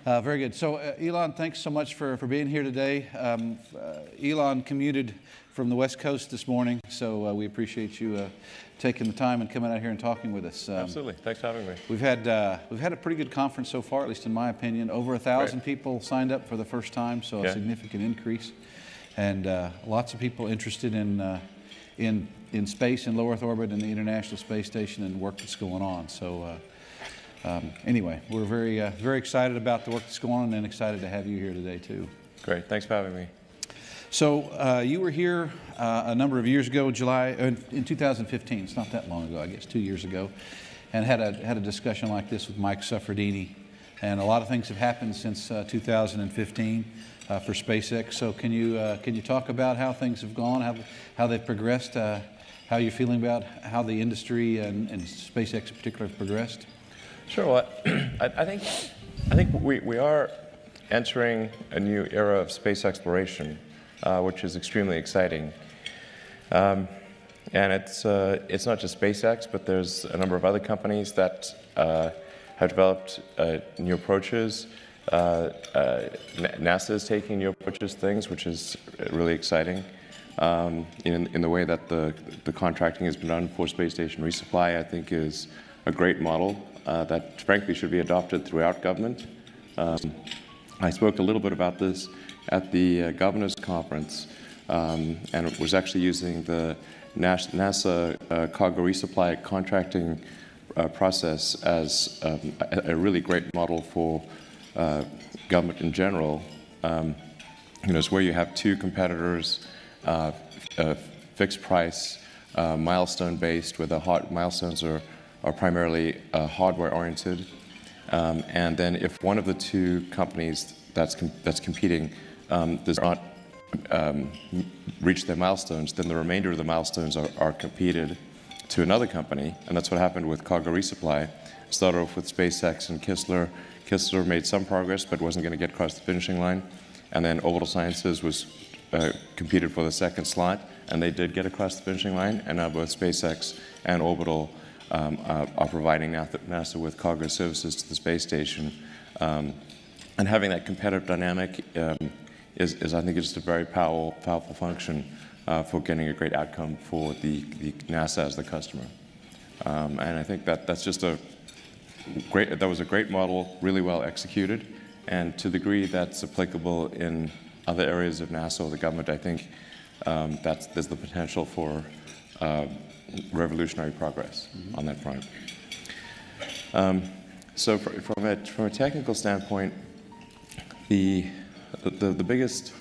Very good. So, Elon, thanks so much for being here today. Elon commuted from the West Coast this morning, so we appreciate you taking the time and coming out here and talking with us. Absolutely. Thanks for having me. We've had a pretty good conference so far, at least in my opinion. Over 1,000 people signed up for the first time, so a significant increase, and lots of people interested in space and low Earth orbit and the International Space Station and work that's going on. So. Anyway, we're very excited about the work that's going on and excited to have you here today too. Great, thanks for having me. So you were here a number of years ago, in 2015. It's not that long ago, I guess, 2 years ago, and had a discussion like this with Mike Suffredini. And a lot of things have happened since 2015 for SpaceX. So can you talk about how things have gone, how they've progressed, how you're feeling about how the industry and SpaceX in particular have progressed? Sure. Well, I think we are entering a new era of space exploration, which is extremely exciting. And it's not just SpaceX, but there's a number of other companies that have developed new approaches. NASA is taking new approaches to things, which is really exciting. In the way that the contracting has been done for space station resupply, I think is a great model. That frankly should be adopted throughout government. I spoke a little bit about this at the Governor's Conference, and it was actually using the NASA cargo resupply contracting process as a really great model for government in general. It's where you have two competitors, fixed price, milestone based, where the milestones are primarily hardware-oriented, and then if one of the two companies that's competing does not reach their milestones, then the remainder of the milestones are competed to another company, and that's what happened with cargo resupply. It started off with SpaceX and Kistler. Kistler made some progress, but wasn't going to get across the finishing line, and then Orbital Sciences was competed for the second slot, and they did get across the finishing line, and now both SpaceX and Orbital are providing NASA with cargo services to the space station, and having that competitive dynamic is I think, just a very powerful function for getting a great outcome for the NASA as the customer. And I think that's just that was a great model, really well executed, and to the degree that's applicable in other areas of NASA or the government, I think there's the potential for revolutionary progress on that front. So from a technical standpoint, the biggest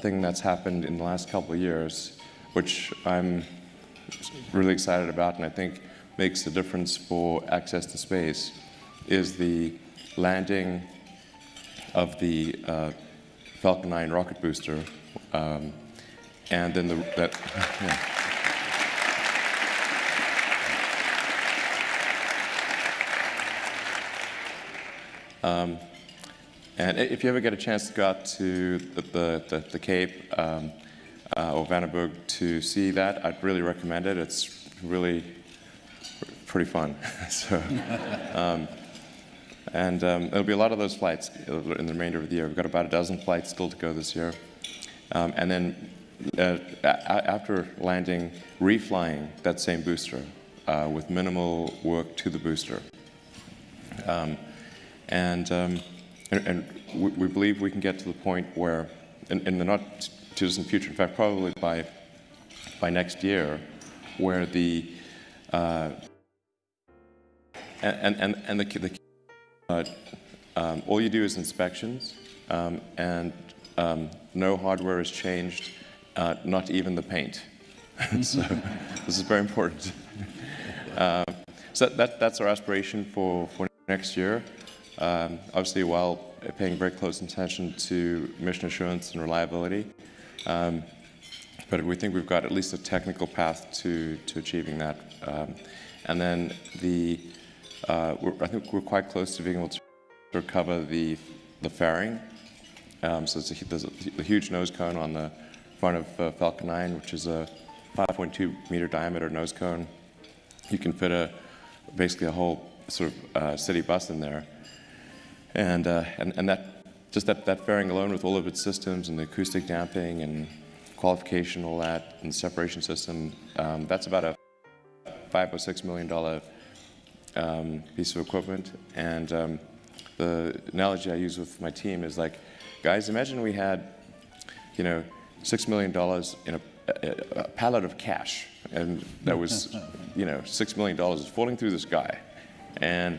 thing that's happened in the last couple of years, which I'm really excited about and I think makes a difference for access to space, is the landing of the Falcon 9 rocket booster, and then and if you ever get a chance to go out to the Cape or Vandenberg to see that, I'd really recommend it. It's really pretty fun. So, there'll be a lot of those flights in the remainder of the year. We've got about a dozen flights still to go this year. And then after landing, reflying that same booster with minimal work to the booster. And we believe we can get to the point where, in the not too distant future, in fact, probably by next year, where the all you do is inspections, and no hardware is changed, not even the paint. So this is very important. So that's our aspiration for next year. Obviously, while paying very close attention to mission assurance and reliability, but we think we've got at least a technical path to achieving that. And then I think we're quite close to being able to recover the fairing. So there's a huge nose cone on the front of Falcon 9, which is a 5.2 meter diameter nose cone. You can fit basically a whole sort of city bus in there. and that fairing alone with all of its systems and the acoustic damping and qualification, all that, and the separation system, that's about a $5 or $6 million piece of equipment. And the analogy I use with my team is like, guys, imagine we had, $6 million in a pallet of cash, and that was, $6 million falling through the sky, and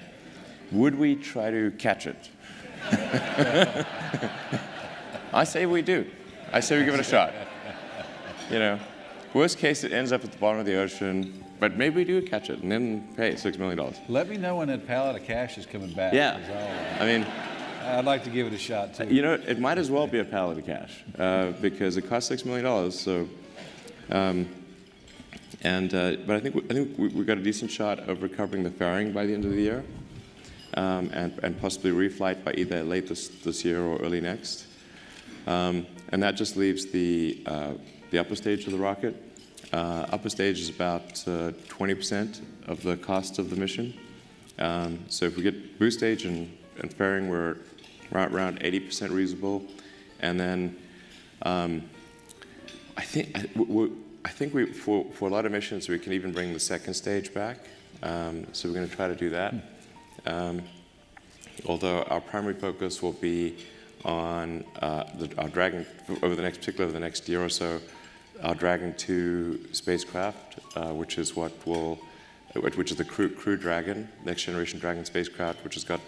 would we try to catch it? I say we do. I say we give it a shot. Worst case, it ends up at the bottom of the ocean, but maybe we do catch it and then pay $6 million. Let me know when that pallet of cash is coming back. Yeah. I'd like to give it a shot too. It might as well be a pallet of cash because it costs $6 million. So, but I think we got a decent shot of recovering the fairing by the end of the year, and possibly reflight by either late this year or early next. And that just leaves the upper stage of the rocket. Upper stage is about 20% of the cost of the mission. So if we get boost stage and fairing, we're around 80% reasonable. And then I think for a lot of missions we can even bring the second stage back. So we're going to try to do that. Although our primary focus will be on our Dragon over the next year or so. Our Dragon 2 spacecraft, which is the crew Dragon, next generation Dragon spacecraft, which has got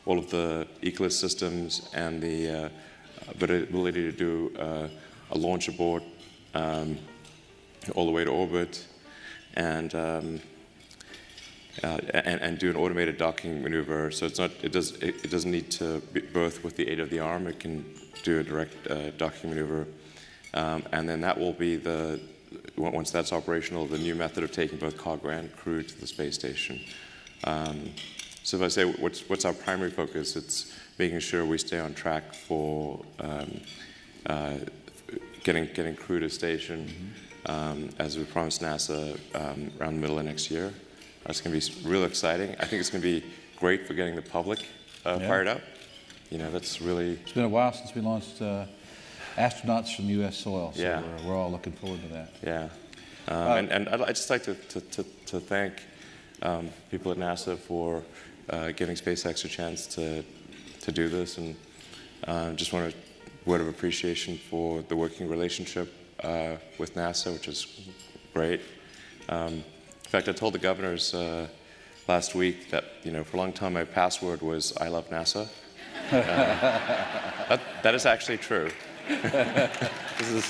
all of the Eclipse systems and the ability to do a launch abort all the way to orbit, and do an automated docking maneuver. So it doesn't need to be berth with the aid of the arm. It can do a direct docking maneuver. And then that will be once that's operational, the new method of taking both cargo and crew to the space station. So if I say what's our primary focus, it's making sure we stay on track for getting crew to station, as we promised NASA around the middle of next year. It's going to be real exciting. I think it's going to be great for getting the public fired up. That's really... It's been a while since we launched astronauts from U.S. soil, so we're all looking forward to that. Yeah. And I'd just like to thank people at NASA for giving SpaceX a chance to do this, and just want a word of appreciation for the working relationship with NASA, which is great. In fact, I told the governors last week that for a long time my password was "I love NASA." That is actually true. This is.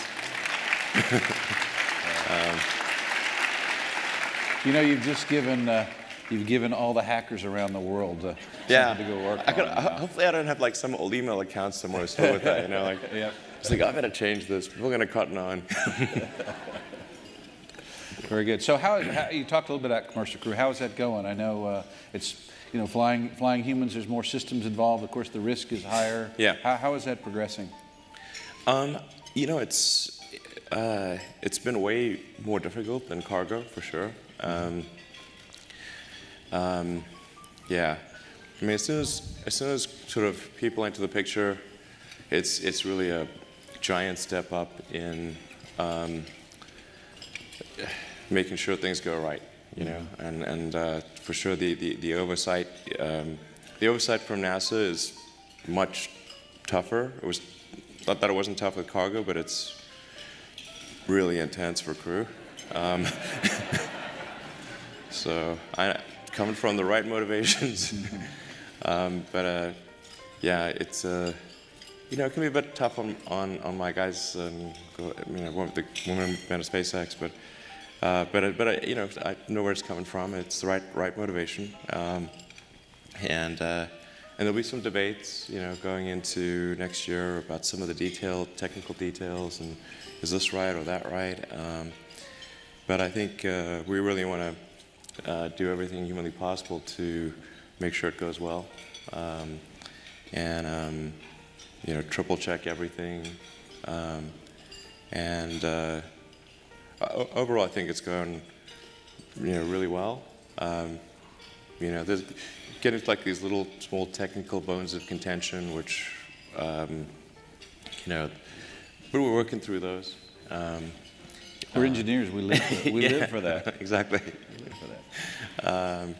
You've given all the hackers around the world something to go work on. Hopefully, I don't have like some old email account somewhere still with that. It's like, I better change this. People are going to cotton on. Very good. So you talked a little bit about commercial crew. How is that going? I know it's flying humans. There's more systems involved. Of course, the risk is higher. Yeah. How is that progressing? It's been way more difficult than cargo for sure. Yeah. As soon as sort of people enter the picture, it's really a giant step up in making sure things go right, and for sure the oversight from NASA is much tougher. It was not that it wasn't tough with cargo, but it's really intense for crew. So coming from the right motivations, but yeah, it's it can be a bit tough on my guys. The women men of SpaceX, but I know where it's coming from. It's the right motivation, and there'll be some debates, going into next year about some of the technical details, and is this right or that right? But I think we really want to do everything humanly possible to make sure it goes well, and triple check everything, and overall I think it's going really well. You know, there's getting like these little small technical bones of contention, which you know, but we're working through those. We're engineers. We live. We live for that. Exactly. We live for that.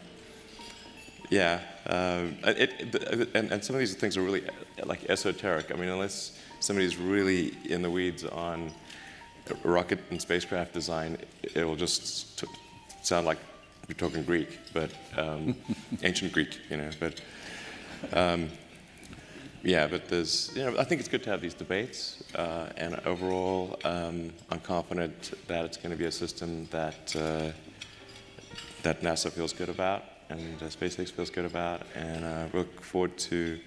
Yeah, and some of these things are really like esoteric. I mean, unless somebody's really in the weeds on rocket and spacecraft design, it will just sound like you're talking Greek, but ancient Greek, you know. But yeah, but there's, you know, I think it's good to have these debates, and overall, I'm confident that it's going to be a system that that NASA feels good about, and SpaceX feels good about, and we look forward to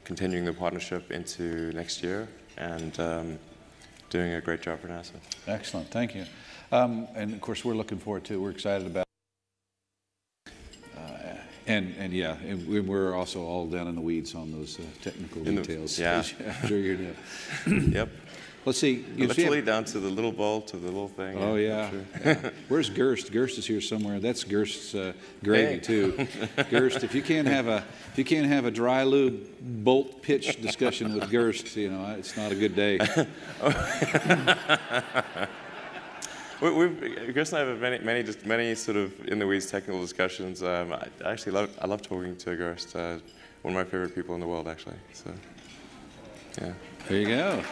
continuing the partnership into next year and doing a great job for NASA. Excellent, thank you. And of course, we're looking forward to it. We're excited about it. And yeah, we're also all down in the weeds on those technical details. Yeah. I'm sure you're doing. Yep. Let's see. Literally down to the little bolt, to the little thing. Oh yeah. Sure. Yeah. Where's Gerst? Gerst is here somewhere. That's Gerst's gravy too. Gerst, if you can't have a dry lube bolt pitch discussion with Gerst, you know, it's not a good day. Chris and I have had many sort of in the weeds technical discussions. I love talking to Gerst. One of my favorite people in the world, actually. So, yeah. There you go.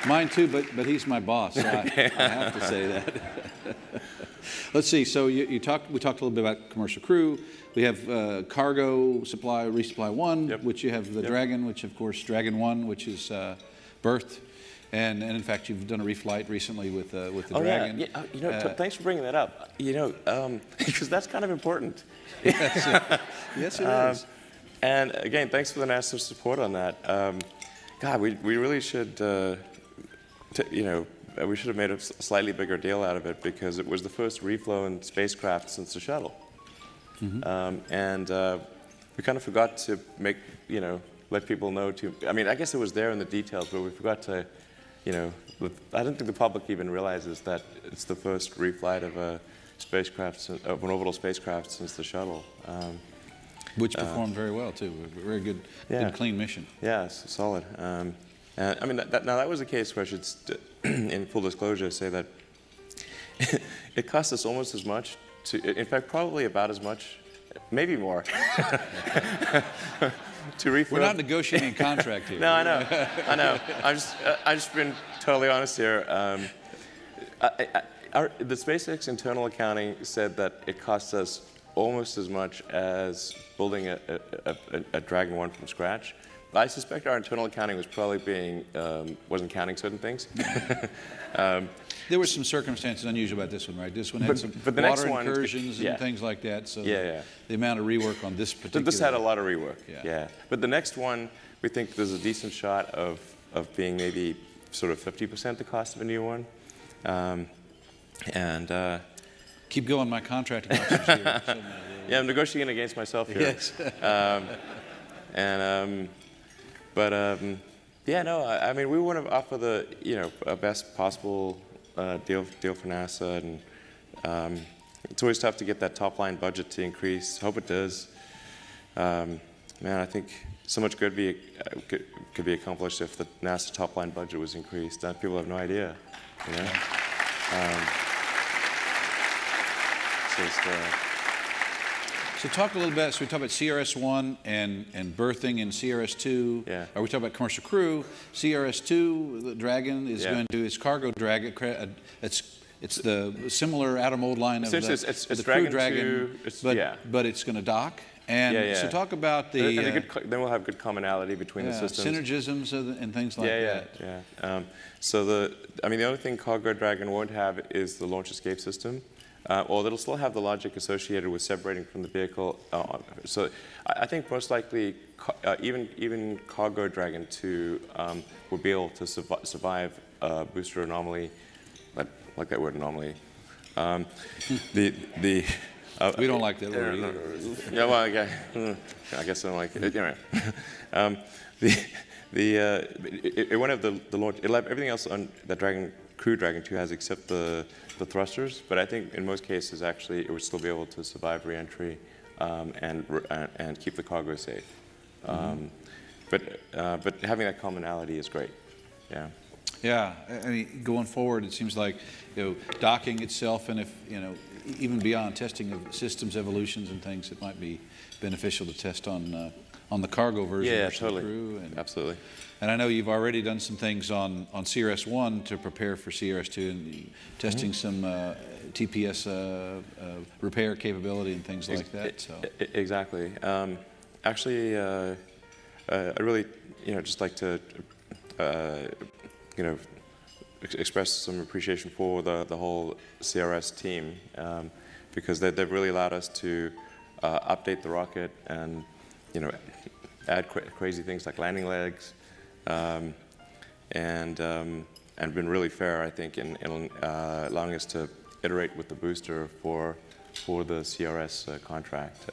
Mine too, but he's my boss, so I have to say that. Let's see. So we talked a little bit about commercial crew. We have cargo supply, resupply 1, yep. which you have the Dragon, which of course Dragon 1, which is berthed, and in fact you've done a reflight recently with the Dragon. Yeah. You know, thanks for bringing that up. You know, because that's kind of important. Yes, it is. And again, thanks for the NASA support on that. God, we really should. You know, we should have made a slightly bigger deal out of it because it was the first reflown spacecraft since the shuttle. Mm-hmm. And we kind of forgot to make, you know, let people know to, I mean, I guess it was there in the details, but we forgot to, you know, I don't think the public even realizes that it's the first reflight of a spacecraft, of an orbital spacecraft since the shuttle. Which performed very well too. Very good, good clean mission. Yeah, it's solid. I mean, now that was a case where I should, in full disclosure, say that it cost us almost as much to, in fact, probably about as much, maybe more, to refill. We're not negotiating a contract here. No, I know. I've just been totally honest here. The SpaceX internal accounting said that it cost us almost as much as building a Dragon 1 from scratch. I suspect our internal accounting was probably wasn't counting certain things. There were some circumstances unusual about this one, right? This one had some water incursions and things like that. So the amount of rework on this particular. This had a lot of rework. Yeah. But the next one, we think there's a decent shot of being maybe sort of 50% the cost of a new one. Keep going, my contracting officers here. Yeah, I'm negotiating against myself here. Yes. Yeah, no, I mean, we want to offer the, you know, best possible deal for NASA, and it's always tough to get that top line budget to increase. Hope it does. Man, I think so much good could be accomplished if the NASA top line budget was increased. People have no idea, you know. So talk a little bit, so we talked about CRS-1 and berthing in CRS-2. Yeah. Or we talk about commercial crew. CRS-2, the Dragon, is going to do its cargo Dragon. It's the similar out-of-mold line of the Crew Dragon, but it's going to dock. And so talk about the... then we'll have good commonality between the systems. Synergisms and things like that. So the only thing Cargo Dragon won't have is the launch escape system. Or it'll still have the logic associated with separating from the vehicle. So I think most likely even Cargo Dragon 2 will be able to survive booster anomaly, like that word anomaly. We don't like that word either. Yeah, well, I guess I don't like it. It won't have the launch. It'll have everything else on that Crew Dragon 2 has, except the the thrusters, but I think in most cases, actually, it would still be able to survive re-entry and keep the cargo safe. But having that commonality is great. Yeah. Yeah, I mean, going forward, it seems like, docking itself, and if, even beyond testing of systems evolutions and things, it might be beneficial to test on the cargo version. Yeah, versus totally. the crew. And, absolutely. And I know you've already done some things on CRS-1 to prepare for CRS-2, and testing some TPS repair capability and things like that. So. Exactly. Actually, I'd really, just like to, express some appreciation for the whole CRS team, because they've really allowed us to update the rocket and, add crazy things like landing legs, and been really fair, I think, in allowing us to iterate with the booster for the CRS contract,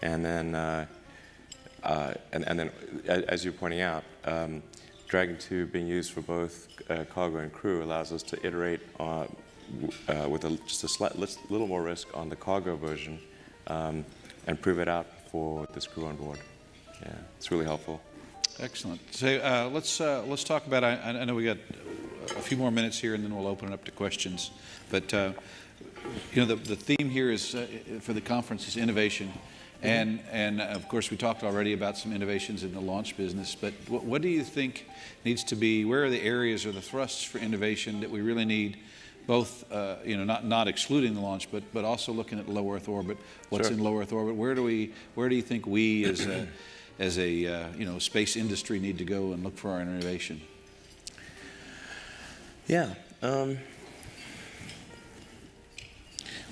and then as you're pointing out, Dragon 2 being used for both cargo and crew allows us to iterate with just a little more risk on the cargo version, and prove it out for this crew on board. Yeah, it's really helpful. Excellent. So let's talk about. I know we got a few more minutes here, and then we'll open it up to questions. But the theme here is for the conference is innovation, and of course we talked already about some innovations in the launch business. But what do you think needs to be? Where are the areas or the thrusts for innovation that we really need? Both, not excluding the launch, but also looking at low Earth orbit. What's in low Earth orbit? Where do you think we as a space industry need to go and look for our innovation? Yeah.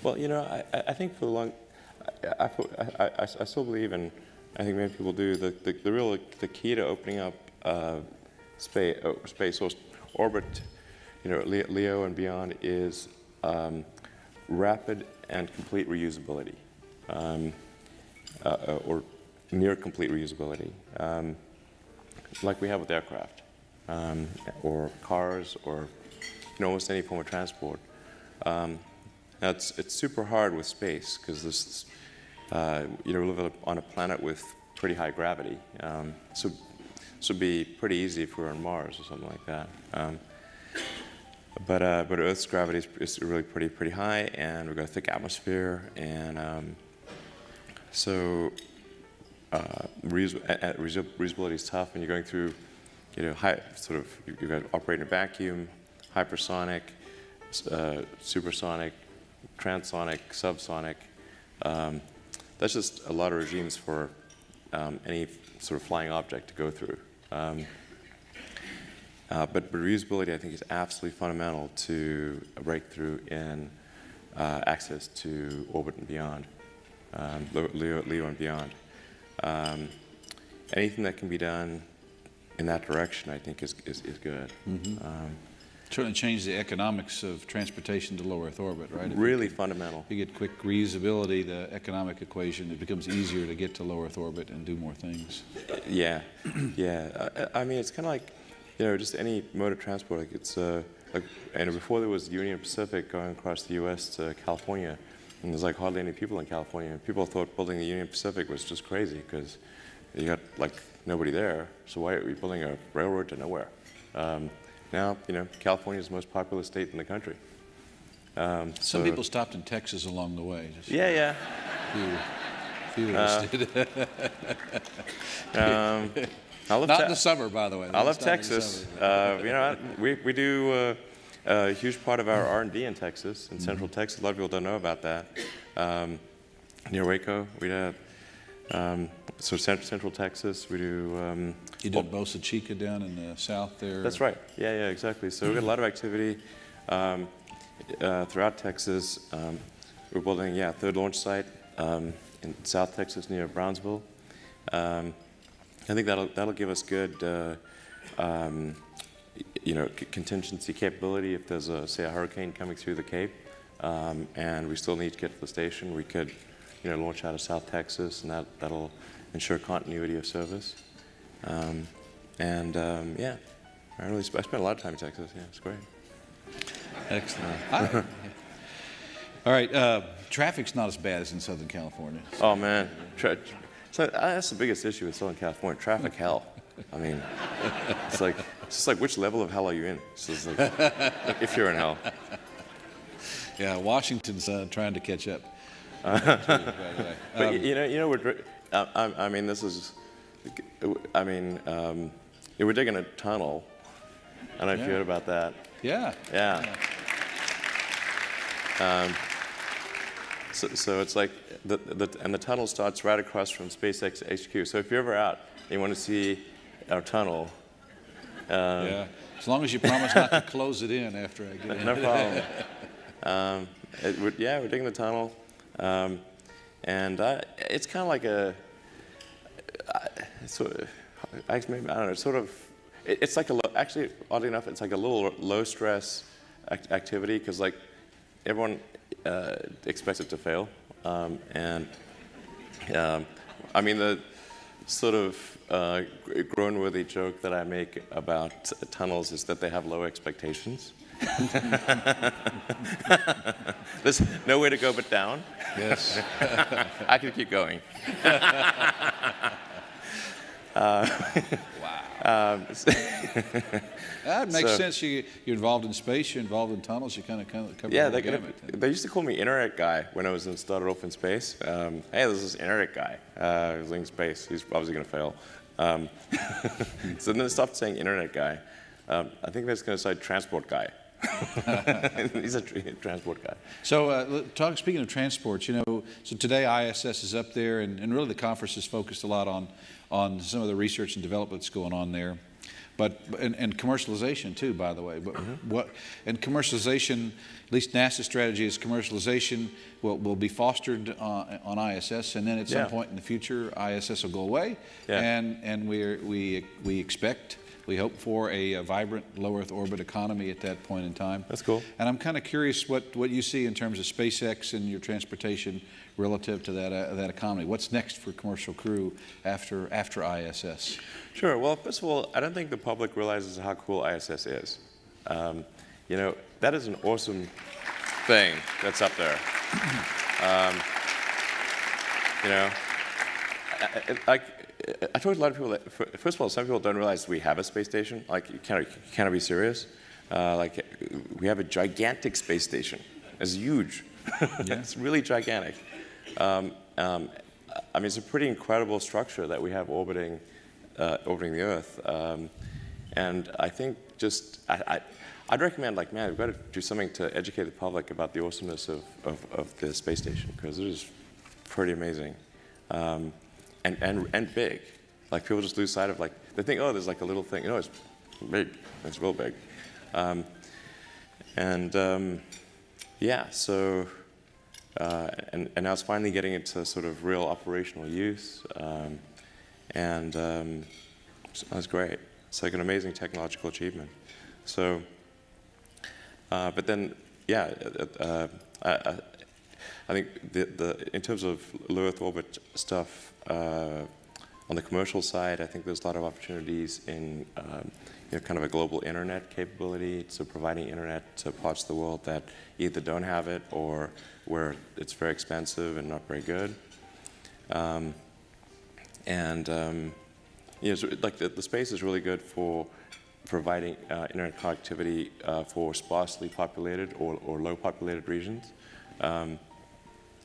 Well, I think for the long, I still believe, and I think many people do, the key to opening up space or orbit, LEO and beyond, is rapid and complete reusability, or near complete reusability, like we have with aircraft, or cars, or almost any form of transport. Now it's super hard with space because this, we live on a planet with pretty high gravity, so it'd be pretty easy if we were on Mars or something like that. But Earth's gravity is really pretty high, and we've got a thick atmosphere, and so reusability is tough, and you're going through, high you've got operating a vacuum, hypersonic, supersonic, transonic, subsonic. That's just a lot of regimes for any sort of flying object to go through. But reusability, I think, is absolutely fundamental to a breakthrough in access to orbit and beyond, LEO and beyond. Anything that can be done in that direction, I think, is good. Certainly change the economics of transportation to low Earth orbit, right? Really fundamental. If you get quick reusability, the economic equation, it becomes easier to get to low Earth orbit and do more things. Yeah, yeah. I mean, it's kind of like, just any mode of transport. Like it's and before there was Union Pacific going across the U.S. to California, and there's like hardly any people in California. People thought building the Union Pacific was just crazy because you got like nobody there. So why are we building a railroad to nowhere? Now, California is the most populous state in the country. Some people stopped in Texas along the way. Just yeah. Few of us did. Not in the summer, by the way. I love Texas. We do a huge part of our R&D in Texas, in Central Texas. A lot of people don't know about that. Near Waco, we have Central Texas. We do. You did Bosa Chica down in the south there. That's right. Yeah, exactly. So we've got a lot of activity throughout Texas. We're building, a third launch site in South Texas near Brownsville. I think that'll give us good, contingency capability if there's say a hurricane coming through the Cape, and we still need to get to the station. We could, launch out of South Texas, and that'll ensure continuity of service. I spent a lot of time in Texas. Yeah, it's great. Excellent. All right, traffic's not as bad as in Southern California. Oh man, so that's the biggest issue with Southern California: traffic hell. I mean, it's just like which level of hell are you in? So it's like, if you're in hell. Yeah, Washington's trying to catch up. But I mean, this is, I mean, we're digging a tunnel. I don't know if you heard about that. Yeah. Yeah. So it's like and the tunnel starts right across from SpaceX HQ. So if you're ever out and you want to see our tunnel, yeah. As long as you promise not to close it in after I get in. No problem. We're digging the tunnel, and it's kind of like it's like actually, oddly enough, it's like a little low stress activity because like everyone expects it to fail, and I mean the sort of groan-worthy joke that I make about tunnels is that they have low expectations. There's nowhere to go but down. Yes. I could keep going. Wow. That makes sense. You're involved in space. You're involved in tunnels. You kind of cover the gamut. They used to call me Internet Guy when I started off in space. Hey, this is Internet Guy. He's in space. He's obviously going to fail. So then they stopped saying Internet Guy. I think they're just going to say Transport Guy. He's a transport guy. So speaking of transport, so today ISS is up there, and really the conference is focused a lot on some of the research and development that's going on there, and commercialization too, by the way. But and commercialization, at least NASA's strategy is commercialization will be fostered on ISS, and then at some point in the future, ISS will go away, and we expect. We hope for a vibrant low Earth orbit economy at that point in time. That's cool. And I'm kind of curious what you see in terms of SpaceX and your transportation relative to that economy. What's next for commercial crew after ISS? Sure. Well, first of all, I don't think the public realizes how cool ISS is. That is an awesome thing that's up there. I talked to a lot of people that, first of all, some people don't realize we have a space station. Like, you cannot be serious. We have a gigantic space station. It's huge. Yeah. It's really gigantic. I mean, it's a pretty incredible structure that we have orbiting the Earth. And I think I'd recommend, like, man, we've got to do something to educate the public about the awesomeness of the space station, because it is pretty amazing. And big. Like, people just lose sight of, like, they think, oh, there's like a little thing. No, it's big. It's real big. Yeah, so, and now it's finally getting into sort of real operational use. So that's great. It's like an amazing technological achievement. So, but then, yeah, I think in terms of low Earth orbit stuff, on the commercial side, I think there's a lot of opportunities in kind of a global internet capability, so providing internet to parts of the world that either don't have it or where it's very expensive and not very good. So like the space is really good for providing internet connectivity for sparsely populated or low populated regions.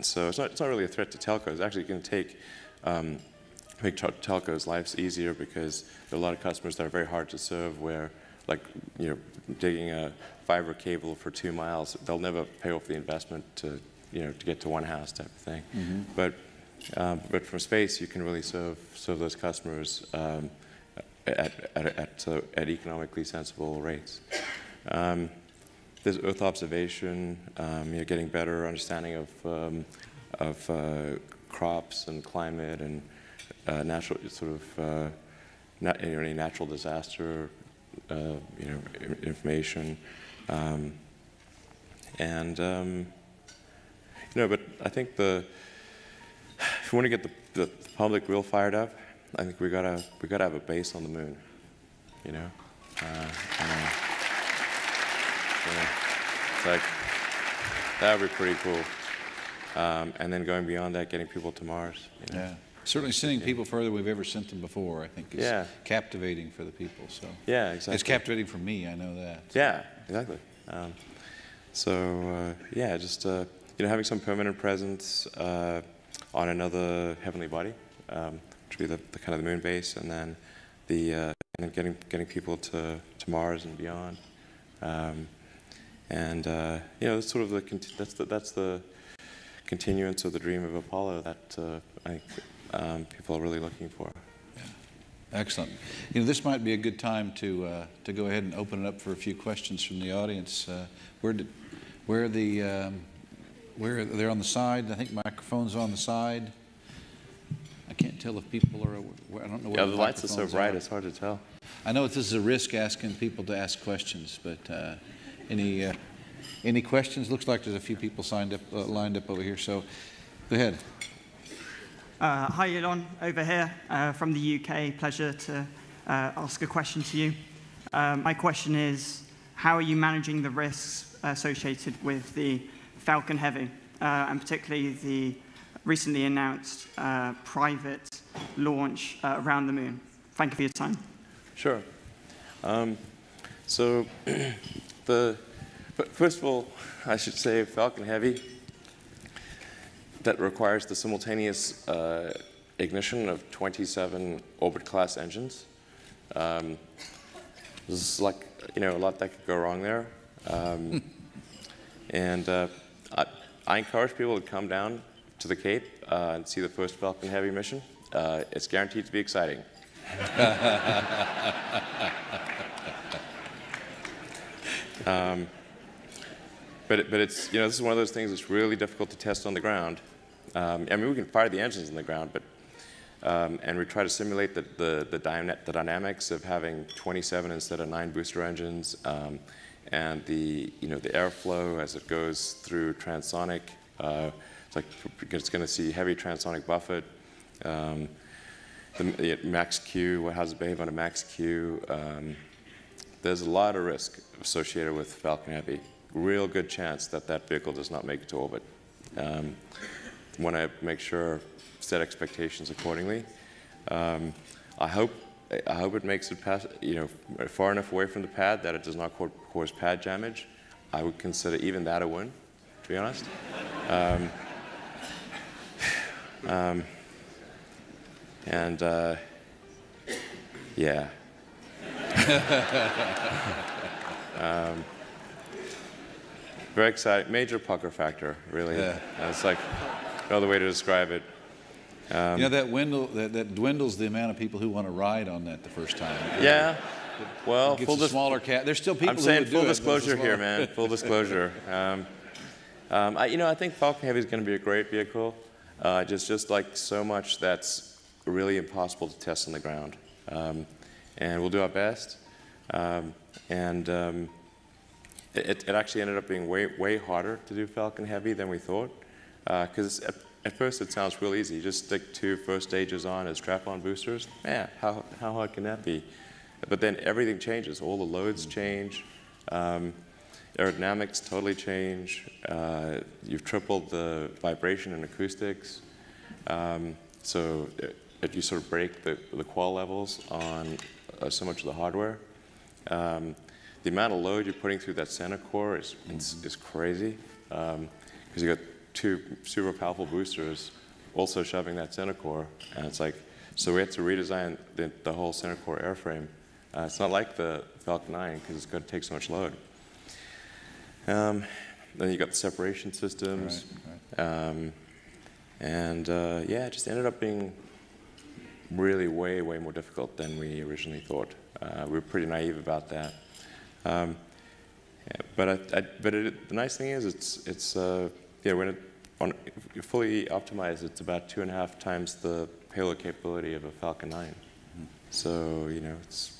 So it's not really a threat to telcos. It's actually going to make telcos' lives easier, because there are a lot of customers that are very hard to serve, where, like, digging a fiber cable for 2 miles, they'll never pay off the investment to get to one house type of thing. Mm-hmm. But from space, you can really serve those customers at economically sensible rates. There's Earth observation, getting better understanding of crops and climate and natural any natural disaster, information, but I think if we want to get the public real fired up, I think we gotta have a base on the moon, It's like, that would be pretty cool. And then going beyond that, getting people to Mars. You know? Yeah. Certainly sending people further than we've ever sent them before, I think, is captivating for the people. So yeah, exactly. It's captivating for me, I know that. Yeah, exactly. Yeah, just having some permanent presence on another heavenly body, which would be the kind of the moon base, and then getting people to Mars and beyond. That's sort of that's the continuance of the dream of Apollo that I think people are really looking for. Yeah. Excellent. This might be a good time to go ahead and open it up for a few questions from the audience. They're on the side. I think microphones on the side. I can't tell if people are. I don't know where the lights are so bright. It's hard to tell. I know this is a risk asking people to ask questions, but any questions? Looks like there's a few people lined up over here. So, go ahead. Hi, Elon, over here from the UK. Pleasure to ask a question to you. My question is, how are you managing the risks associated with the Falcon Heavy, and particularly the recently announced private launch around the moon? Thank you for your time. Sure. First of all, I should say Falcon Heavy, that requires the simultaneous ignition of 27 orbit-class engines. There's a lot that could go wrong there. I encourage people to come down to the Cape and see the first Falcon Heavy mission. It's guaranteed to be exciting. But it's this is one of those things that's really difficult to test on the ground. I mean, we can fire the engines on the ground, but and we try to simulate the dynamics of having 27 instead of 9 booster engines, and the airflow as it goes through transonic. It's going to see heavy transonic buffet. The max Q, how does it behave on a max Q? There's a lot of risk associated with Falcon Heavy. Real good chance that vehicle does not make it to orbit. Want to make sure, set expectations accordingly. I hope it makes it past, far enough away from the pad that it does not cause pad damage. I would consider even that a win, to be honest. Yeah. Very exciting. Major pucker factor, really. Yeah. It's like no other way to describe it. That dwindles the amount of people who want to ride on that the first time. Yeah. Well, smaller cat. There's still people I'm saying who would full disclosure here, man. Full disclosure. I think Falcon Heavy is going to be a great vehicle. Just like so much that's really impossible to test on the ground, and we'll do our best. It actually ended up being way harder to do Falcon Heavy than we thought, because at first it sounds real easy. You just stick 2 first stages on as strap-on boosters. Man, how hard can that be? But then everything changes. All the loads change. Aerodynamics totally change. You've tripled the vibration and acoustics. So if you sort of break the qual levels on so much of the hardware, the amount of load you're putting through that center core is crazy, because you got 2 super powerful boosters also shoving that center core, and it's like, so we had to redesign the whole center core airframe. It's not like the Falcon 9 because it's going to take so much load. Then you got the separation systems, right. It just ended up being really way more difficult than we originally thought. We were pretty naive about that. The nice thing is when fully optimized, it's about 2.5 times the payload capability of a Falcon 9. Mm-hmm. So it's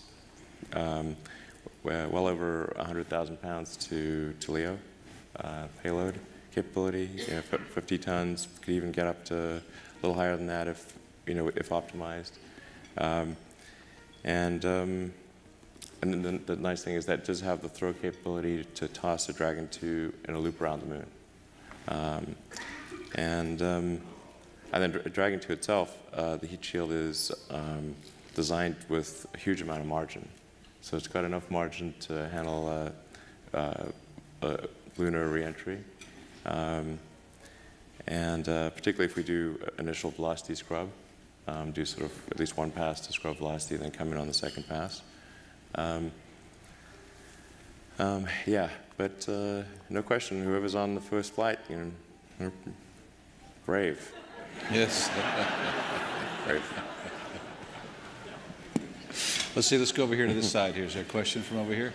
well over 100,000 pounds to LEO payload capability. 50 tons, could even get up to a little higher than that if optimized. and then the nice thing is that it does have the throw capability to toss a Dragon 2 in a loop around the moon. And then Dragon 2 itself, the heat shield is designed with a huge amount of margin. So it's got enough margin to handle lunar reentry. And particularly if we do initial velocity scrub, do sort of at least one pass to scrub velocity, then come in on the second pass. Yeah, but no question, whoever's on the first flight, you know, brave. Yes. Brave. Let's go over here to this side here. Is there a question from over here?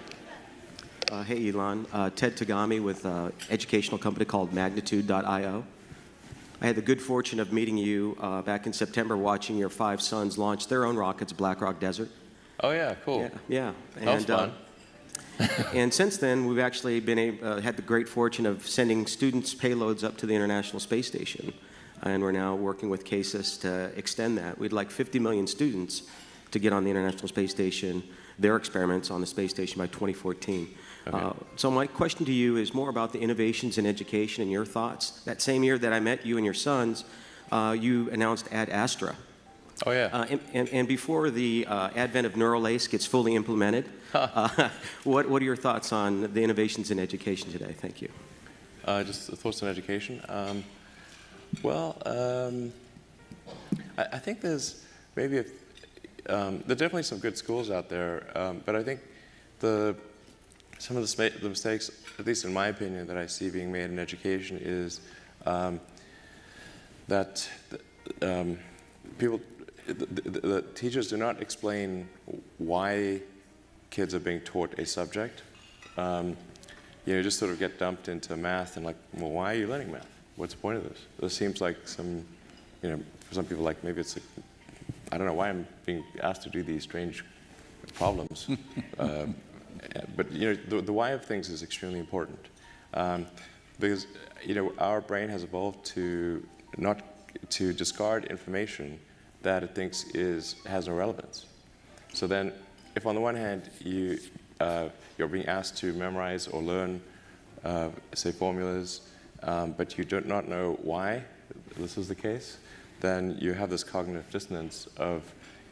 Hey, Elon. Ted Tagami with an educational company called Magnitude.io. I had the good fortune of meeting you back in September, watching your 5 sons launch their own rockets, Black Rock Desert. Oh, yeah, cool. Yeah. That was fun. And since then, we've actually had the great fortune of sending students' payloads up to the International Space Station. And we're now working with CASIS to extend that. We'd like 50 million students to get on the International Space Station, their experiments on the space station by 2014. Okay. So my question to you is more about the innovations in education and your thoughts. That same year that I met you and your sons, you announced Ad Astra. Oh, yeah. And before the advent of Neural Lace gets fully implemented, what are your thoughts on the innovations in education today? Thank you. Just thoughts on education. I think there's maybe there are definitely some good schools out there, but I think some of the mistakes, at least in my opinion, that I see being made in education is that the teachers do not explain why kids are being taught a subject. You just sort of get dumped into math and like, well, why are you learning math? What's the point of this? This seems like some, for some people, like maybe it's I don't know why I'm being asked to do these strange problems. But the why of things is extremely important, because our brain has evolved to discard information that it thinks has no relevance. So then, if on the one hand you're being asked to memorize or learn, say, formulas, but you do not know why this is the case, then you have this cognitive dissonance of,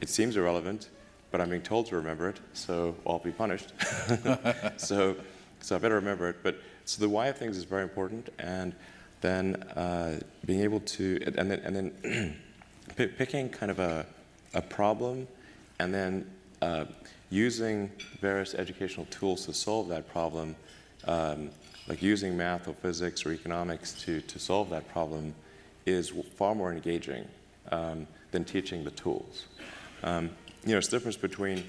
it seems irrelevant, but I'm being told to remember it, so I'll be punished. so I better remember it. But so the why of things is very important, and then being able to, and then picking kind of a problem, and then using various educational tools to solve that problem, like using math or physics or economics to solve that problem, is far more engaging than teaching the tools. It's the difference between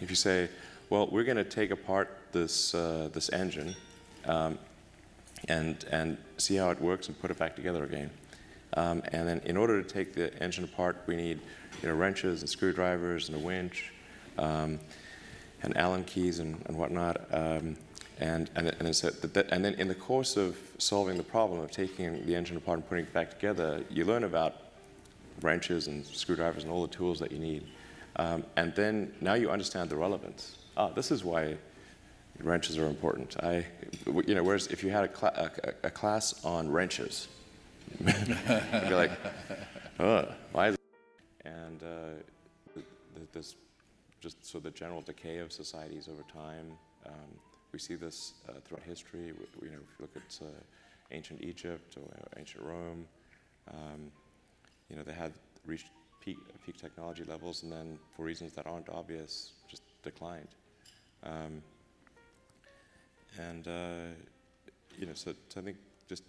if you say, well, we're going to take apart this engine and see how it works and put it back together again. And then in order to take the engine apart, we need wrenches and screwdrivers and a winch and Allen keys and whatnot. And then in the course of solving the problem of taking the engine apart and putting it back together, you learn about wrenches and screwdrivers and all the tools that you need. And then now you understand the relevance. This is why wrenches are important. Whereas if you had a class on wrenches, you'd be like, why is it? And this just so the general decay of societies over time. We see this throughout history. If you look at ancient Egypt or ancient Rome, they had reached peak technology levels, and then for reasons that aren't obvious, just declined. So I think just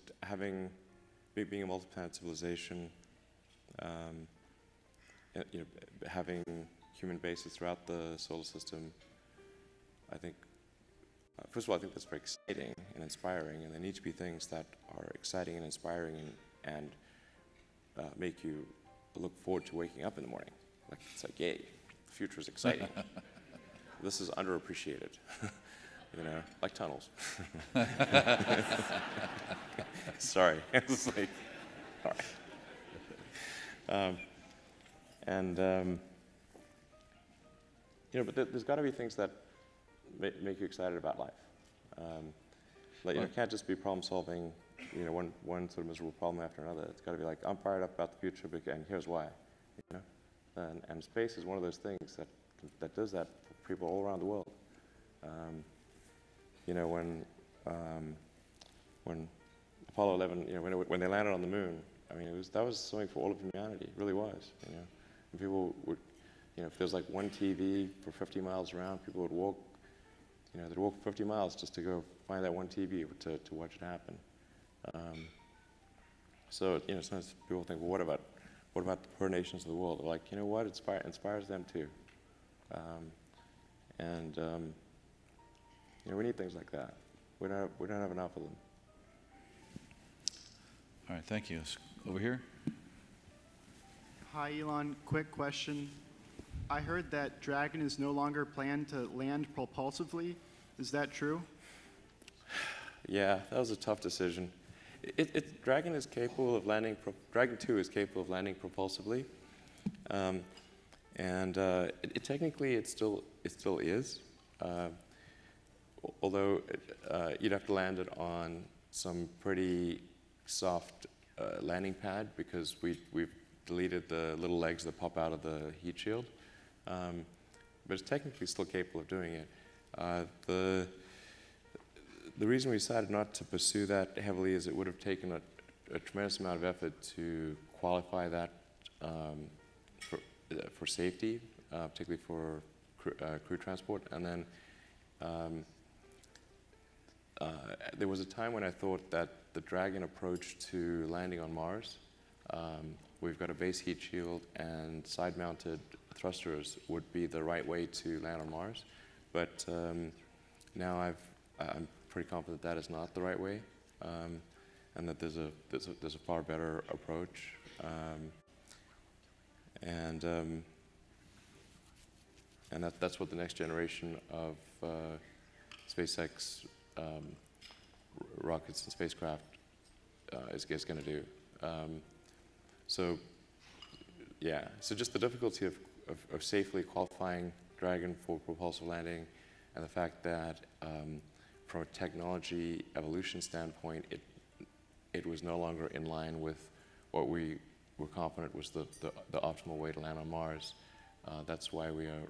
being a multi-planet civilization, having human bases throughout the solar system, I think. First of all, I think that's very exciting and inspiring, and there need to be things that are exciting and inspiring and make you look forward to waking up in the morning. It's like, yay, the future is exciting. This is underappreciated, like tunnels. Sorry, it's like, all right. but there's got to be things that make you excited about life. It can't just be problem solving, one sort of miserable problem after another. It's got to be like, I'm fired up about the future, and here's why. And space is one of those things that does that for people all around the world. When Apollo 11, when they landed on the moon, I mean, that was something for all of humanity. It really was. And people would, if there's like one TV for 50 miles around, people would walk. They'd walk 50 miles just to go find that one TV to watch it happen. So sometimes people think, well, what about the poor nations of the world? They're like, you know what? It inspires them too. We need things like that. We don't have enough of them. All right, thank you. Over here. Hi, Elon. Quick question. I heard that Dragon is no longer planned to land propulsively. Is that true? Yeah, that was a tough decision. Dragon is capable of landing. Dragon 2 is capable of landing propulsively, technically it still is. Although you'd have to land it on some pretty soft landing pad because we've deleted the little legs that pop out of the heat shield. But it's technically still capable of doing it. The reason we decided not to pursue that heavily is it would have taken a tremendous amount of effort to qualify that for safety, particularly for crew transport. And then there was a time when I thought that the Dragon approach to landing on Mars, we've got a base heat shield and side-mounted thrusters would be the right way to land on Mars. But now I'm pretty confident that is not the right way, and that there's a far better approach. And that's what the next generation of SpaceX rockets and spacecraft is going to do. So just the difficulty of safely qualifying Dragon for propulsive landing, and the fact that from a technology evolution standpoint, it was no longer in line with what we were confident was the optimal way to land on Mars. That's why we are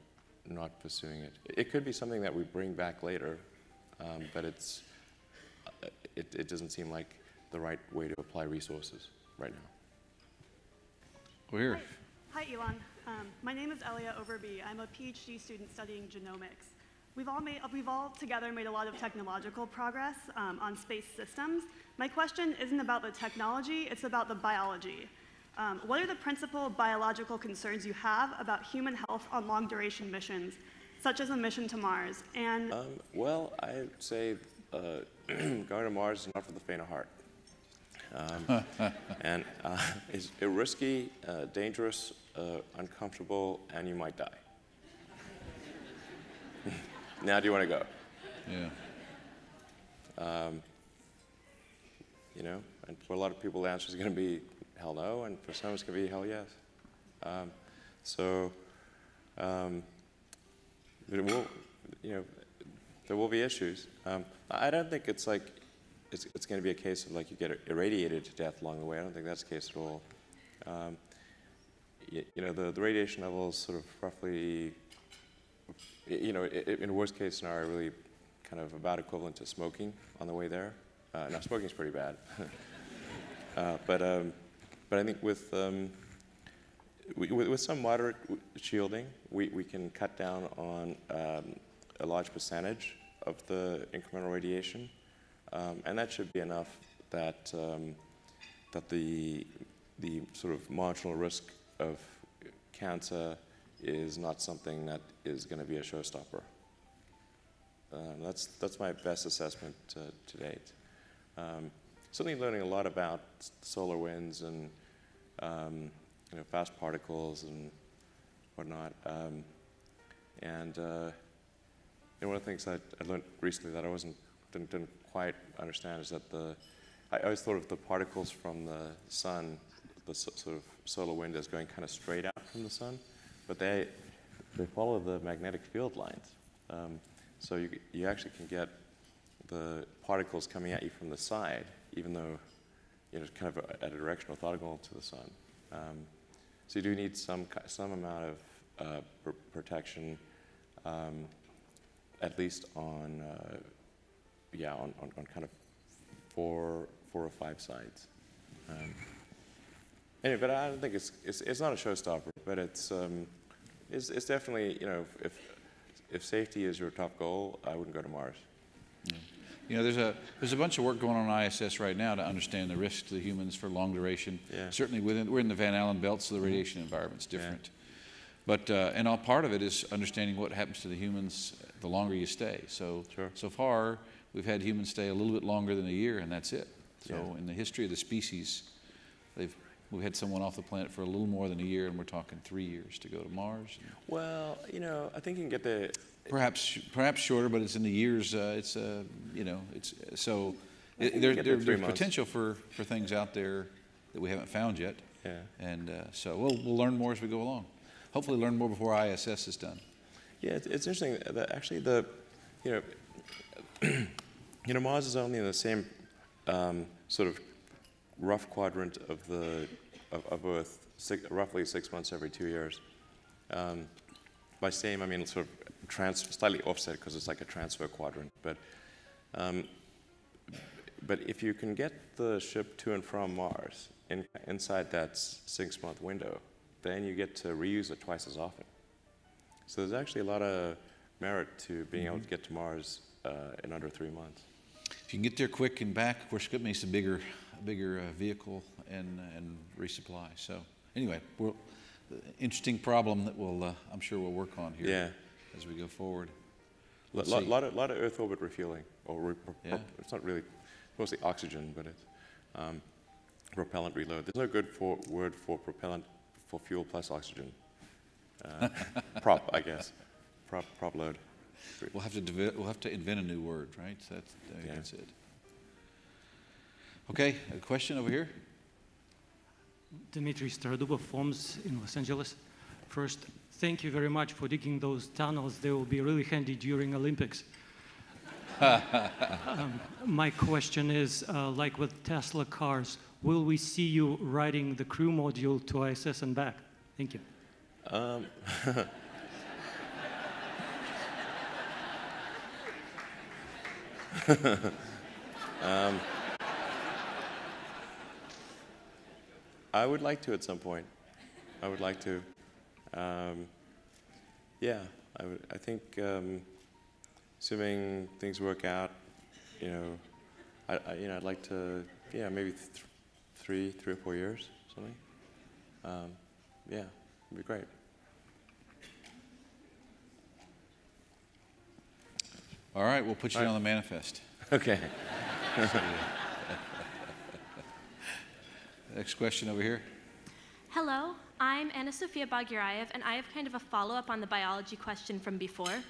not pursuing it. It could be something that we bring back later, but it doesn't seem like the right way to apply resources right now. We're here. Hi, Elon. My name is Elia Overby. I'm a PhD student studying genomics. We've all together made a lot of technological progress on space systems. My question isn't about the technology, it's about the biology. What are the principal biological concerns you have about human health on long-duration missions, such as a mission to Mars? And well, I'd say going to Mars is not for the faint of heart. And it's risky, dangerous, uncomfortable, and you might die. Now, do you want to go? Yeah. And for a lot of people, the answer is going to be hell no, and for some, it's going to be hell yes. There will be issues. I don't think it's like it's going to be a case of like you get irradiated to death along the way. I don't think that's the case at all. The radiation level is sort of roughly, in a worst case scenario, really kind of about equivalent to smoking on the way there. Now, smoking is pretty bad. But I think with some moderate shielding, we can cut down on a large percentage of the incremental radiation, and that should be enough that the sort of marginal risk of cancer is not something that is going to be a showstopper. That's my best assessment to date. Certainly learning a lot about solar winds and fast particles and whatnot. And one of the things I learned recently that I didn't quite understand is that I always thought of the particles from the sun, the sort of solar wind, as going kind of straight out from the sun, but they follow the magnetic field lines. So you actually can get the particles coming at you from the side, even though it's kind of at a direction orthogonal to the sun. So you do need some amount of protection, at least on kind of four or five sides. Anyway, but I don't think it's not a showstopper, but it's definitely, if safety is your top goal, I wouldn't go to Mars. Yeah. There's a bunch of work going on ISS right now to understand the risk to the humans for long duration. Yeah. Certainly we're in the Van Allen belt, so the radiation environment's different. Yeah. But and all part of it is understanding what happens to the humans the longer you stay. So so far we've had humans stay a little bit longer than a year, and that's it. So in the history of the species, we've had someone off the planet for a little more than a year, and we're talking 3 years to go to Mars. Well, I think you can get the perhaps shorter, but it's in the years. There's potential for things out there that we haven't found yet. Yeah. And so we'll learn more as we go along. Hopefully, learn more before ISS is done. Yeah, it's interesting that actually Mars is only in the same sort of rough quadrant of Earth, roughly 6 months every 2 years. By same, I mean sort of slightly offset because it's like a transfer quadrant. But if you can get the ship to and from Mars inside that 6-month window, then you get to reuse it twice as often. So there's actually a lot of merit to being able to get to Mars in under 3 months. If you can get there quick and back, of course, it makes a bigger vehicle and resupply. So anyway, interesting problem that I'm sure we'll work on here as we go forward. A lot of Earth orbit refueling, it's not really, mostly oxygen, but it's propellant reload. There's no good word for propellant for fuel plus oxygen. Prop, I guess. Prop load. We'll have to invent a new word, right? So that's it. Okay, a question over here. Dmitry Starodubov, FOMS in Los Angeles. First, thank you very much for digging those tunnels. They will be really handy during Olympics. My question is, like with Tesla cars, will we see you riding the crew module to ISS and back? Thank you. I would like to at some point. I would like to. I think, assuming things work out, I'd like to, maybe 3 or 4 years, something. It'd be great. All right, we'll put you on the manifest. Okay. Next question over here. Hello, I'm Anna Sofia Bagirayev, and I have kind of a follow-up on the biology question from before.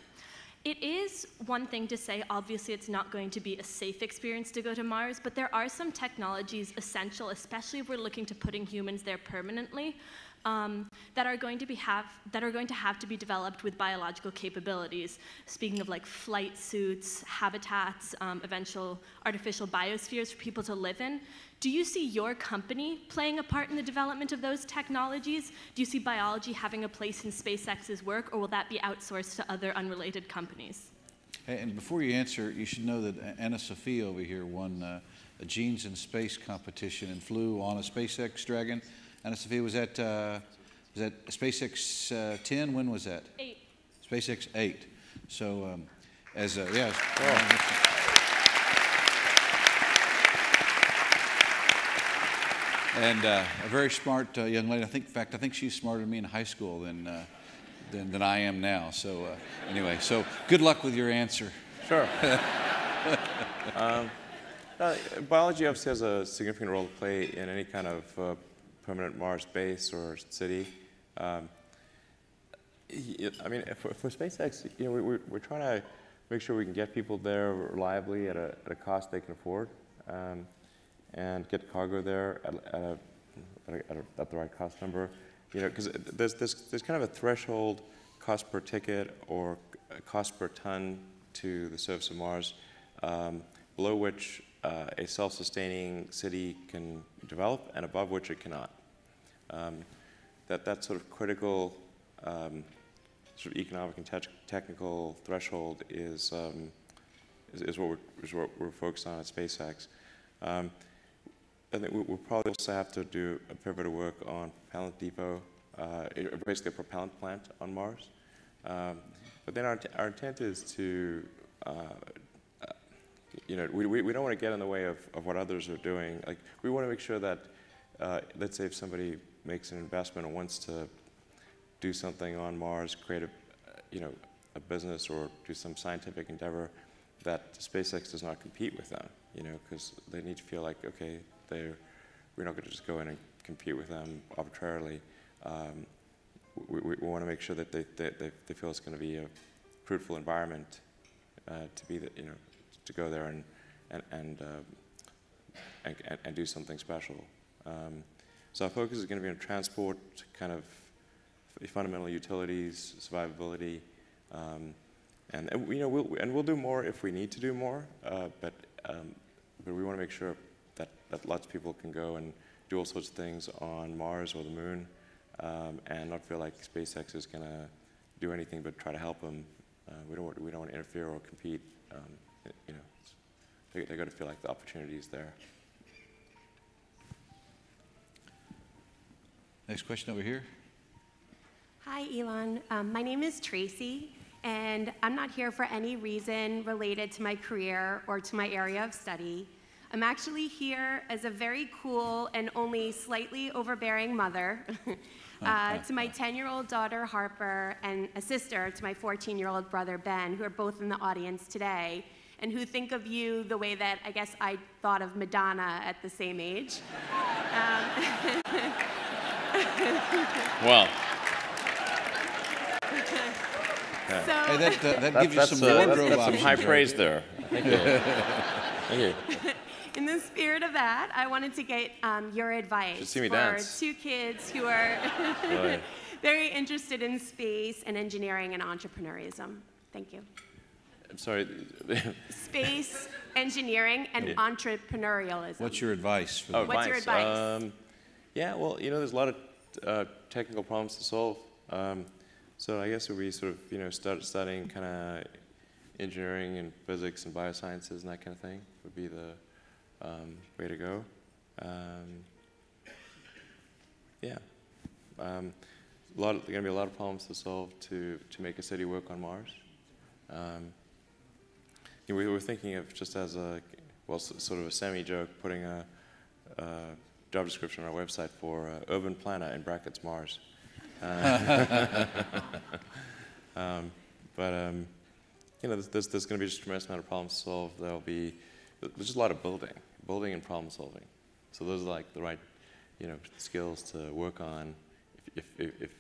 It is one thing to say, obviously, it's not going to be a safe experience to go to Mars, but there are some technologies essential, especially if we're looking to putting humans there permanently, that are going to have to be developed with biological capabilities. Speaking of like flight suits, habitats, eventual artificial biospheres for people to live in. Do you see your company playing a part in the development of those technologies? Do you see biology having a place in SpaceX's work, or will that be outsourced to other unrelated companies? Hey, and before you answer, you should know that Anna Sophia over here won a Genes in Space competition and flew on a SpaceX Dragon. Anna Sophia, was that SpaceX 10? When was that? 8. SpaceX 8. So and a very smart young lady. In fact, I think she's smarter than me in high school than I am now. So anyway, so good luck with your answer. Sure. Biology obviously has a significant role to play in any kind of permanent Mars base or city. I mean, for SpaceX, we're trying to make sure we can get people there reliably at a cost they can afford, and get cargo there at the right cost number. Because there's kind of a threshold cost per ticket or cost per ton to the surface of Mars, below which a self-sustaining city can develop and above which it cannot. That sort of critical sort of economic and technical threshold is what we're focused on at SpaceX. I think we'll probably also have to do a fair bit of work on propellant depot, basically a propellant plant on Mars. But then our intent is to, we don't want to get in the way of what others are doing. Like, we want to make sure that, let's say if somebody makes an investment and wants to do something on Mars, create a business or do some scientific endeavor, that SpaceX does not compete with them, because they need to feel like, okay, we're not going to just go in and compete with them arbitrarily. We want to make sure that they feel it's going to be a fruitful environment to be to go there and do something special. So our focus is going to be on transport, kind of fundamental utilities, survivability, and we'll do more if we need to do more. But we want to make sure that lots of people can go and do all sorts of things on Mars or the Moon, and not feel like SpaceX is going to do anything but try to help them. We don't want to interfere or compete. They got to feel like the opportunity is there. Next question over here. Hi, Elon. My name is Tracy, and I'm not here for any reason related to my career or to my area of study. I'm actually here as a very cool and only slightly overbearing mother to my 10-year-old daughter, Harper, and a sister to my 14-year-old brother, Ben, who are both in the audience today, and who think of you the way that I guess I thought of Madonna at the same age. Well. So, Hey, that gives you some wardrobe that's some options, high right? praise there. Thank you. Thank you. in the spirit of that, I wanted to get your advice Should see me for dance. 2 kids who are Really? very interested in space and engineering and entrepreneurism. Thank you. I'm sorry. Space, engineering, and entrepreneurialism. What's your advice for them? What's your advice? Yeah, well, there's a lot of technical problems to solve. So I guess it would be sort of, start studying kind of engineering and physics and biosciences and that kind of thing would be the way to go. Yeah. There are going to be a lot of problems to solve to make a city work on Mars. We were thinking of just as sort of a semi-joke, putting a job description on our website for urban planner in brackets Mars. There's going to be just a tremendous amount of problems to solve. There's just a lot of building and problem solving. So those are like the right, skills to work on if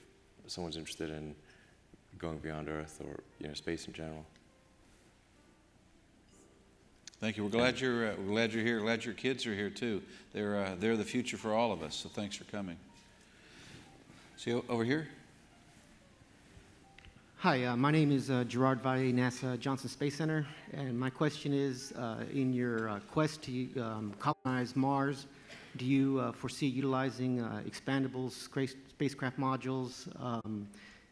someone's interested in going beyond Earth or space in general. Thank you. We're glad you're here. Glad your kids are here too. They're the future for all of us. So thanks for coming. See over here. Hi, my name is Gerard Valle, NASA Johnson Space Center, and my question is, in your quest to colonize Mars, do you foresee utilizing expandable spacecraft modules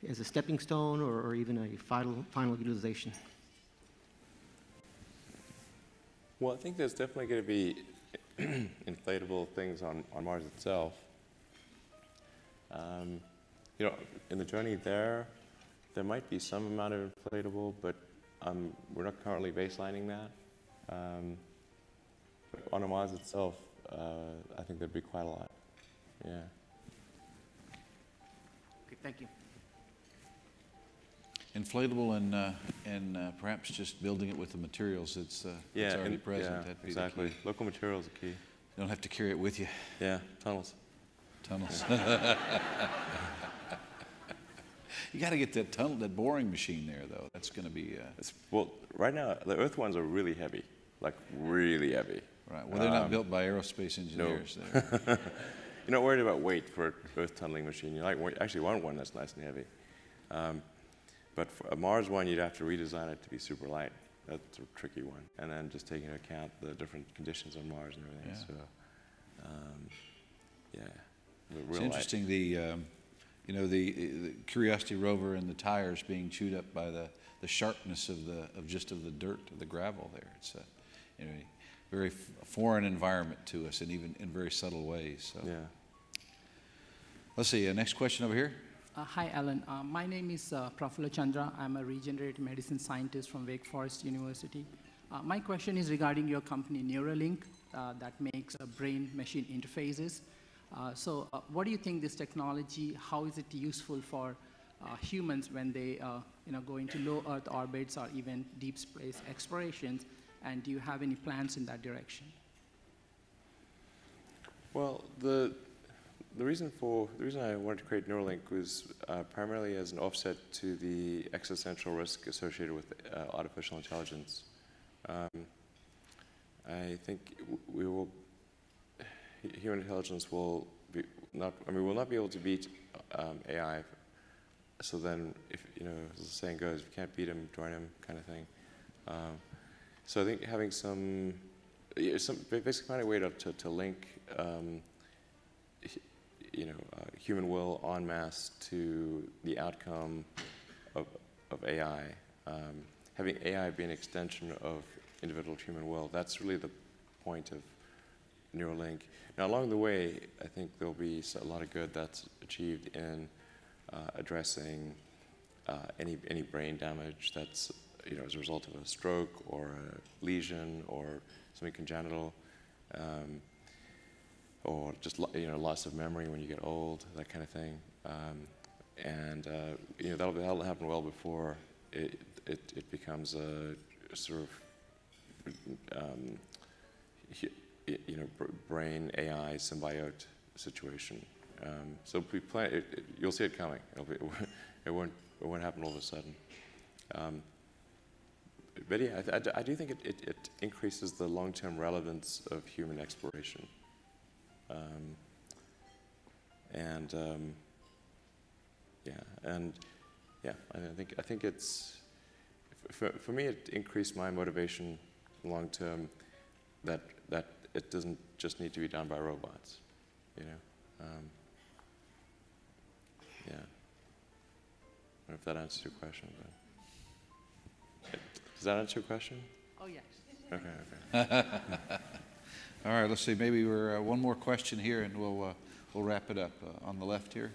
as a stepping stone or even a final utilization? Well, I think there's definitely going to be inflatable things on Mars itself. In the journey there might be some amount of inflatable, but we're not currently baselining that. On Mars itself, I think there'd be quite a lot. Yeah. Okay, thank you. Inflatable and perhaps just building it with the materials that's already present. Yeah, That'd be exactly. the key. Local materials are key. You don't have to carry it with you. Yeah, tunnels. You got to get that boring machine there, though. That's going to be. Well, right now the Earth ones are really heavy, like really heavy. Right. Well, they're not built by aerospace engineers. No. You're not worried about weight for an Earth tunneling machine. You actually want one that's nice and heavy. But for a Mars one, you'd have to redesign it to be super light. That's a tricky one. And then just taking into account the different conditions on Mars and everything. Yeah. So, yeah. It's interesting, the Curiosity rover and the tires being chewed up by the sharpness of the dirt, of the gravel there. It's a very foreign environment to us, and even in very subtle ways. So. Yeah. Let's see. Next question over here. Hi, Alan. My name is Prafula Chandra. I'm a regenerative medicine scientist from Wake Forest University. My question is regarding your company Neuralink that makes brain-machine interfaces. So what do you think this technology, how is it useful for humans when they go into low Earth orbits or even deep space explorations? And do you have any plans in that direction? Well, the reason I wanted to create Neuralink was primarily as an offset to the existential risk associated with artificial intelligence. I think human intelligence will not be able to beat AI. So then, if as the saying goes, if you can't beat him, join him, kind of thing. So I think having basically finding a way to link human will en masse to the outcome of AI. Having AI be an extension of individual human will, that's really the point of Neuralink. Now, along the way, I think there'll be a lot of good that's achieved in addressing any brain damage that's as a result of a stroke or a lesion or something congenital, or just loss of memory when you get old, that kind of thing. That'll happen well before it becomes a sort of brain AI symbiote situation. So we plan. You'll see it coming. It won't happen all of a sudden. But yeah, I do think it increases the long-term relevance of human exploration. I think it's for me. It increased my motivation long term. That it doesn't just need to be done by robots. Yeah. I don't know if that answers your question, but does that answer your question? Oh yes. Okay. All right, let's see. Maybe we're one more question here, and we'll wrap it up on the left here.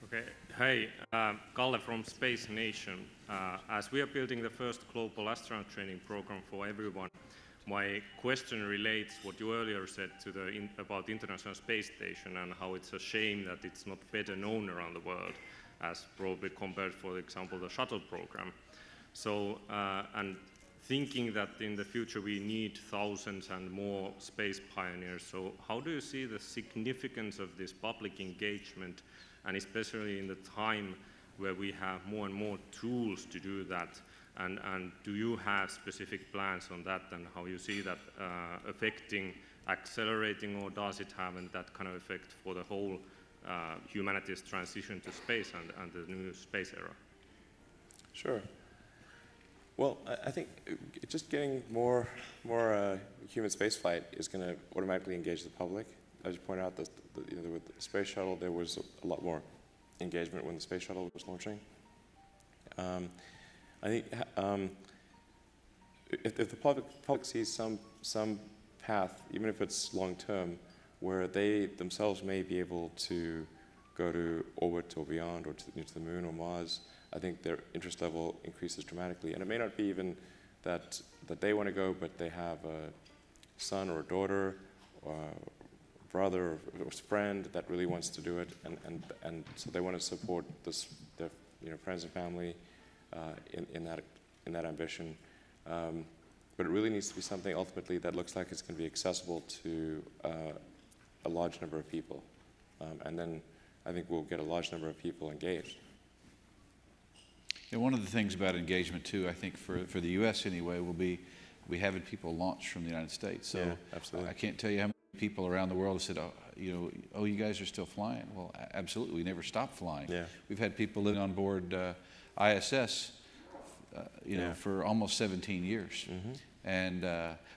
Okay. Hey, Kalle from Space Nation. As we are building the first global astronaut training program for everyone, my question relates what you earlier said to about the International Space Station and how it's a shame that it's not better known around the world, as probably compared, for example, the shuttle program. So, and thinking that in the future we need thousands and more space pioneers, so how do you see the significance of this public engagement, and especially in the time where we have more and more tools to do that? And do you have specific plans on that, and how you see that affecting, accelerating, or does it have that kind of effect for the whole humanity's transition to space and the new space era? Sure. Well, I think just getting more human spaceflight is going to automatically engage the public. As you pointed out, with the space shuttle, there was a lot more engagement when the space shuttle was launching. I think if the public sees some path, even if it's long term, where they themselves may be able to go to orbit or beyond, or to the moon or Mars, I think their interest level increases dramatically. And it may not be even that they want to go, but they have a son or a daughter or a brother or a friend that really wants to do it, and so they want to support their friends and family in that ambition. But it really needs to be something ultimately that looks like it's going to be accessible to a large number of people, and then I think we'll get a large number of people engaged. Yeah, one of the things about engagement too, I think for the U.S. anyway, will be we having people launch from the United States. So yeah, absolutely. I can't tell you how many people around the world have said, oh, you guys are still flying. Well, absolutely, we never stopped flying. Yeah. We've had people living on board ISS, you know, for almost 17 years. And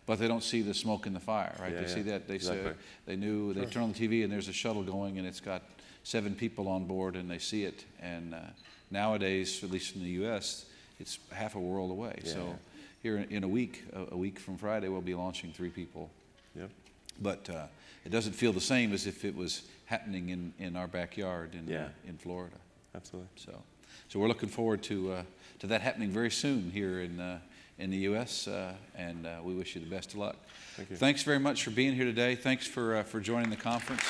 but they don't see the smoke in the fire, right? They see that. They say they knew. They turn on the TV and there's a shuttle going and it's got 7 people on board and they see it. And nowadays, at least in the U.S., it's half a world away. So here in a week from Friday, we'll be launching 3 people. But it doesn't feel the same as if it was happening in our backyard in Florida. Absolutely. So we're looking forward to that happening very soon here in the U.S. And we wish you the best of luck. Thank you. Thanks very much for being here today. Thanks for joining the conference.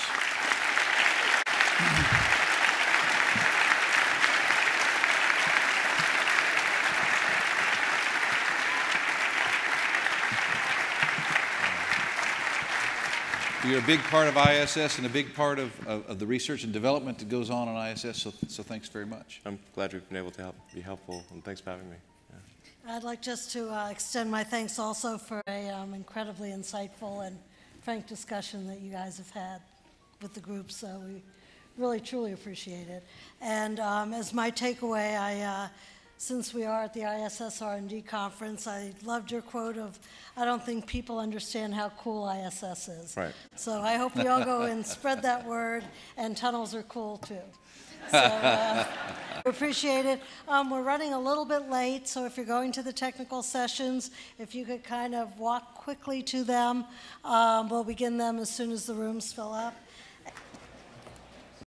You're a big part of ISS and a big part of the research and development that goes on ISS, so thanks very much. I'm glad we've been able to be helpful, and thanks for having me. I'd like just to extend my thanks also for an incredibly insightful and frank discussion that you guys have had with the group, so we really, truly appreciate it. And as my takeaway, since we are at the ISS R&D conference, I loved your quote of, I don't think people understand how cool ISS is. Right. So I hope we all go and spread that word, and tunnels are cool too. So we appreciate it. We're running a little bit late, so if you're going to the technical sessions, if you could kind of walk quickly to them, we'll begin them as soon as the rooms fill up.